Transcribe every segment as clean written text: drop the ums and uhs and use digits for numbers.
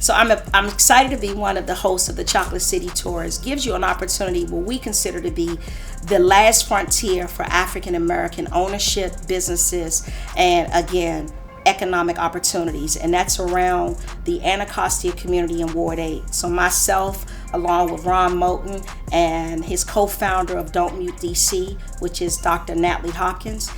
So I'm excited to be one of the hosts of the Chocolate City Tours. Gives you an opportunity what we consider to be the last frontier for African American ownership, businesses, and again, economic opportunities, and that's around the Anacostia community in Ward 8. So myself, along with Ron Moulton and his co-founder of WHUT D.C, which is Dr. Natalie Hopkinson,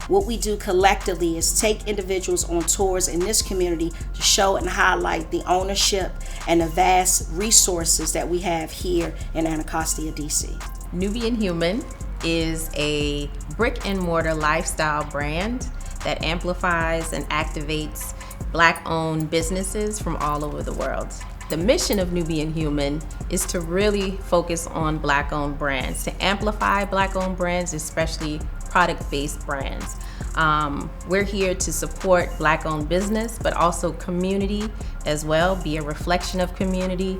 what we do collectively is take individuals on tours in this community to show and highlight the ownership and the vast resources that we have here in Anacostia, D.C. Nubian Human is a brick and mortar lifestyle brand that amplifies and activates Black-owned businesses from all over the world. The mission of Nubian Human is to really focus on Black-owned brands, to amplify Black-owned brands, especially product-based brands. We're here to support Black-owned business, but also community as well, be a reflection of community,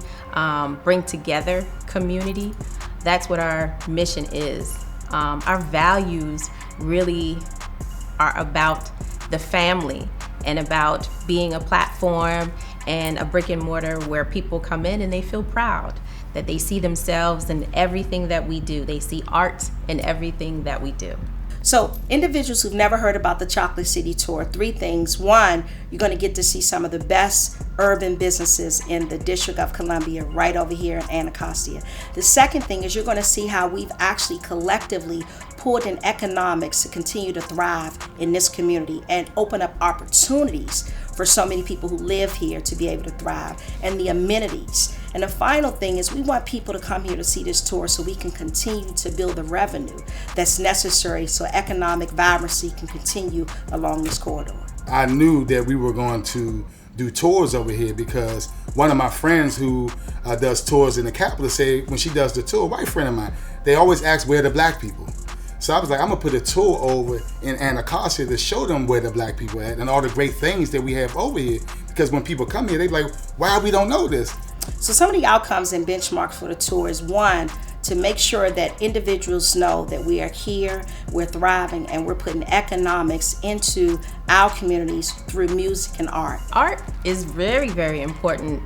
bring together community. That's what our mission is. Our values really are about the family and about being a platform and a brick and mortar where people come in and they feel proud that they see themselves in everything that we do. They see art in everything that we do. So individuals who've never heard about the Chocolate City Tour, 3 things. 1, you're going to get to see some of the best urban businesses in the District of Columbia right over here in Anacostia. The second thing is you're going to see how we've actually collectively pulled in economics to continue to thrive in this community and open up opportunities for so many people who live here to be able to thrive, and the amenities. And the final thing is we want people to come here to see this tour so we can continue to build the revenue that's necessary so economic vibrancy can continue along this corridor. I knew that we were going to do tours over here because one of my friends who does tours in the Capitol said when she does the tour, a white friend of mine, they always ask where are the Black people. So I was like, I'm gonna put a tour over in Anacostia to show them where the Black people are at and all the great things that we have over here. Because when people come here, they're like, why we don't know this? So some of the outcomes and benchmarks for the tour is 1, to make sure that individuals know that we are here, we're thriving, and we're putting economics into our communities through music and art. Art is very, very important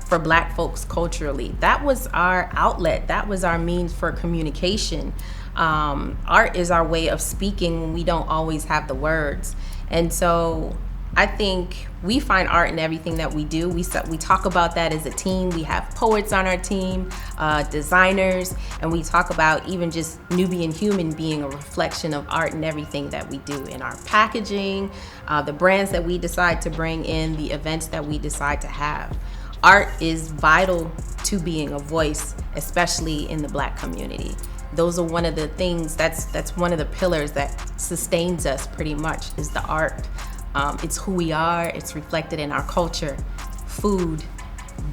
for Black folks culturally. That was our outlet. That was our means for communication. Art is our way of speaking when we don't always have the words. And so I think we find art in everything that we do. We talk about that as a team. We have poets on our team, designers, and we talk about even just Nubian Human being a reflection of art in everything that we do in our packaging, the brands that we decide to bring in, the events that we decide to have. Art is vital to being a voice, especially in the Black community. Those are one of the things, that's one of the pillars that sustains us pretty much, is the art. It's who we are, it's reflected in our culture, food,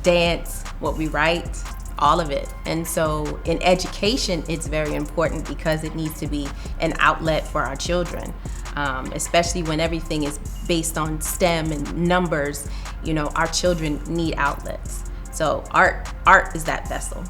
dance, what we write, all of it. And so in education, it's very important because it needs to be an outlet for our children, especially when everything is based on STEM and numbers. Our children need outlets. So art is that vessel.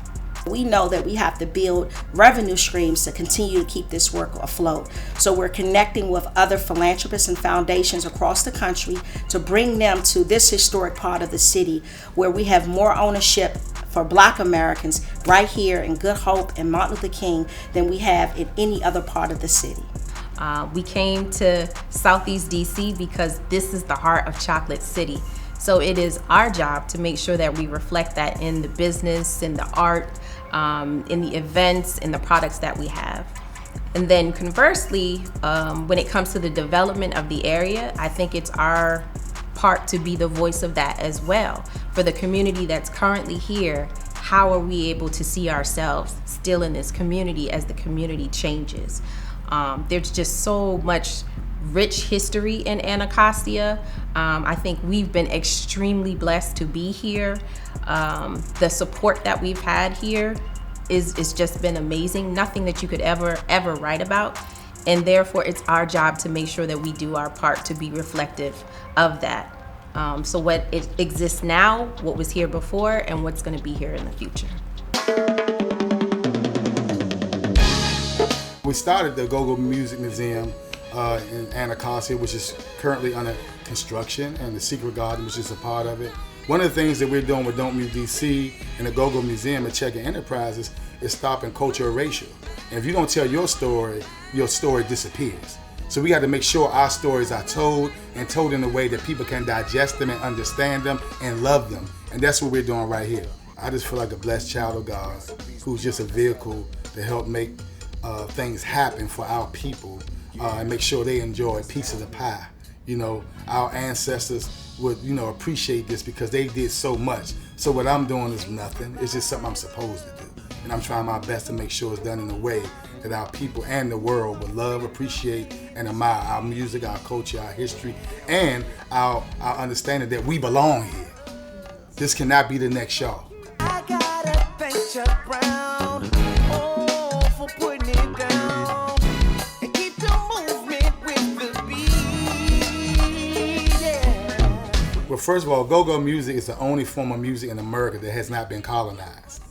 We know that we have to build revenue streams to continue to keep this work afloat. So we're connecting with other philanthropists and foundations across the country to bring them to this historic part of the city where we have more ownership for Black Americans right here in Good Hope and Martin Luther King than we have in any other part of the city. We came to Southeast D.C. because this is the heart of Chocolate City. So it is our job to make sure that we reflect that in the business, in the art, in the events, in the products that we have. And then conversely, when it comes to the development of the area, I think it's our part to be the voice of that as well. For the community that's currently here, how are we able to see ourselves still in this community as the community changes? There's just so much rich history in Anacostia. I think we've been extremely blessed to be here. The support that we've had here is just been amazing. Nothing that you could ever write about. And therefore, it's our job to make sure that we do our part to be reflective of that. So what it exists now, what was here before, and what's going to be here in the future. We started the Go-Go Music Museum in Anacostia, which is currently under construction, and the Secret Garden, which is a part of it. One of the things that we're doing with WHUT D.C. and the Go-Go Museum and Checker Enterprises is stopping culture erasure. And if you don't tell your story disappears. So we got to make sure our stories are told, and told in a way that people can digest them and understand them and love them. And that's what we're doing right here. I just feel like a blessed child of God who's just a vehicle to help make things happen for our people and make sure they enjoy a piece of the pie. You know, our ancestors would, appreciate this because they did so much. So what I'm doing is nothing. It's just something I'm supposed to do. And I'm trying my best to make sure it's done in a way that our people and the world would love, appreciate, and admire our music, our culture, our history, and our understanding that we belong here. This cannot be the next show. I gotta thank Chuck Brown, for putting it down and keep the movement with the beat, yeah. Well, first of all, go-go music is the only form of music in America that has not been colonized.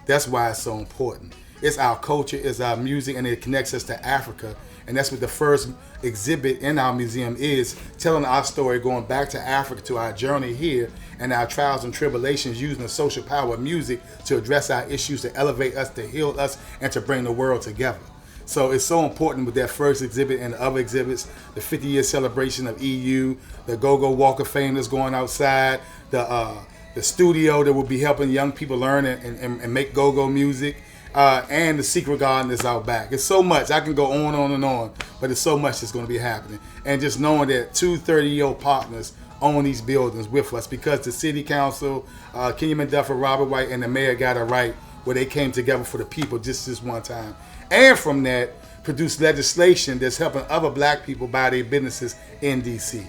That's why it's so important. It's our culture, it's our music, and it connects us to Africa. And that's what the first exhibit in our museum is, telling our story going back to Africa, to our journey here, and our trials and tribulations, using the social power of music to address our issues, to elevate us, to heal us, and to bring the world together. So it's so important with that first exhibit and the other exhibits, the 50-year celebration of EU, the Go-Go Walk of Fame that's going outside, the studio that will be helping young people learn and make go-go music, and the Secret Garden is out back. It's so much. I can go on and on, but it's so much that's going to be happening. And just knowing that 2 30-year-old partners own these buildings with us, because the city council, Kenyaman Duffer, Robert White, and the mayor got it right, where they came together for the people just this one time. And from that, produced legislation that's helping other black people buy their businesses in D.C.